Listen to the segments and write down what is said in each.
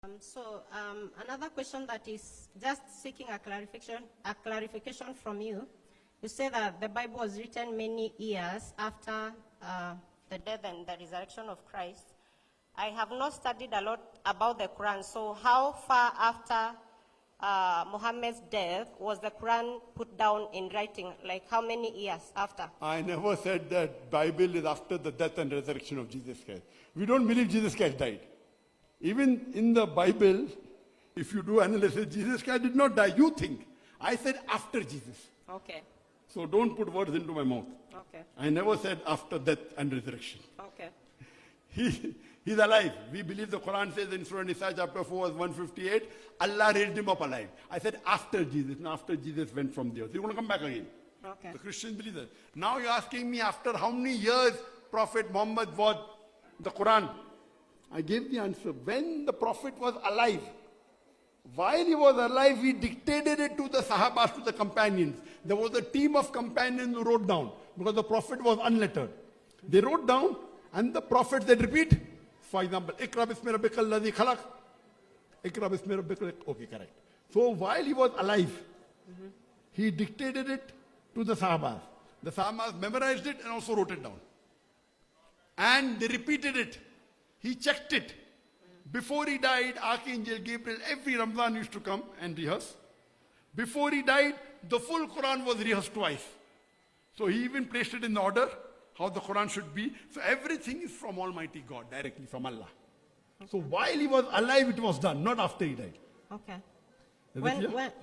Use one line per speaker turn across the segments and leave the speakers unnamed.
Another question that is just seeking a clarification from you. You say that the Bible was written many years after the death and the resurrection of Christ. I have not studied a lot about the Quran, so how far after Muhammad's death was the Quran put down in writing? Like how many years after?
I never said that Bible is after the death and resurrection of Jesus Christ. We don't believe Jesus Christ died. Even in the Bible, if you do analysis, Jesus Christ did not die. You think. I said after Jesus.
Okay.
So don't put words into my mouth.
Okay.
I never said after death and resurrection.
Okay.
He's alive. We believe the Quran says in Surah Nisa chapter 4 verse 158, Allah raised him up alive. I said after Jesus, and after Jesus went from the earth. He's going to come back again.
Okay.
The Christians believe that. Now you're asking me after how many years Prophet Muhammad was the Quran. I gave the answer. When the Prophet was alive, while he was alive, he dictated it to the Sahabas, to the companions. There was a team of companions who wrote down, because the Prophet was unlettered. They wrote down, and the Prophet said, repeat. For example, Ikra bismi rabbikal ladhi khalaq. Ikra bismi rabbikal. Okay, correct. So while he was alive, he dictated it to the Sahabas. The Sahabas memorized it and also wrote it down. And they repeated it. He checked it. Before he died, Archangel Gabriel every Ramadan used to come and rehearse. Before he died, the full Quran was rehearsed twice. So he even placed it in the order, how the Quran should be. So everything is from Almighty God, directly from Allah. Okay. So while he was alive, it was done, not after he died.
Okay.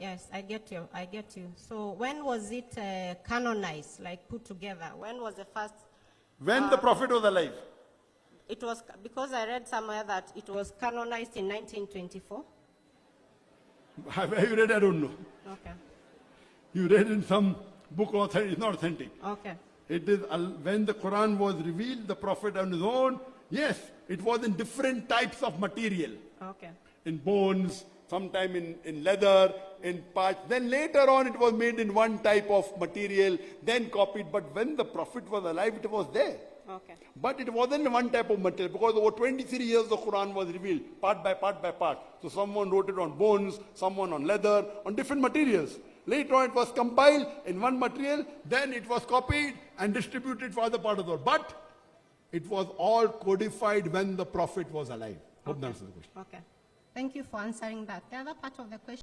Yes, I get you. So when was it canonized, like put together? When was the first?
When the Prophet was alive.
It was, because I read somewhere that it was canonized in 1924.
Have you read? I don't know.
Okay.
You read in some book, it's not authentic.
Okay.
It is when the Quran was revealed, the Prophet on his own, yes, it was in different types of material.
Okay.
In bones, sometime in leather, in parch. Then later on it was made in one type of material, then copied. But when the Prophet was alive, it was there.
Okay.
But it wasn't one type of material, because over 23 years the Quran was revealed, part by part by part. So someone wrote it on bones, someone on leather, on different materials. Later on it was compiled in one material, then it was copied and distributed for other part of the world. But it was all codified when the Prophet was alive. Hope that answers the question.
Okay. Thank you for answering that. The other part of the question.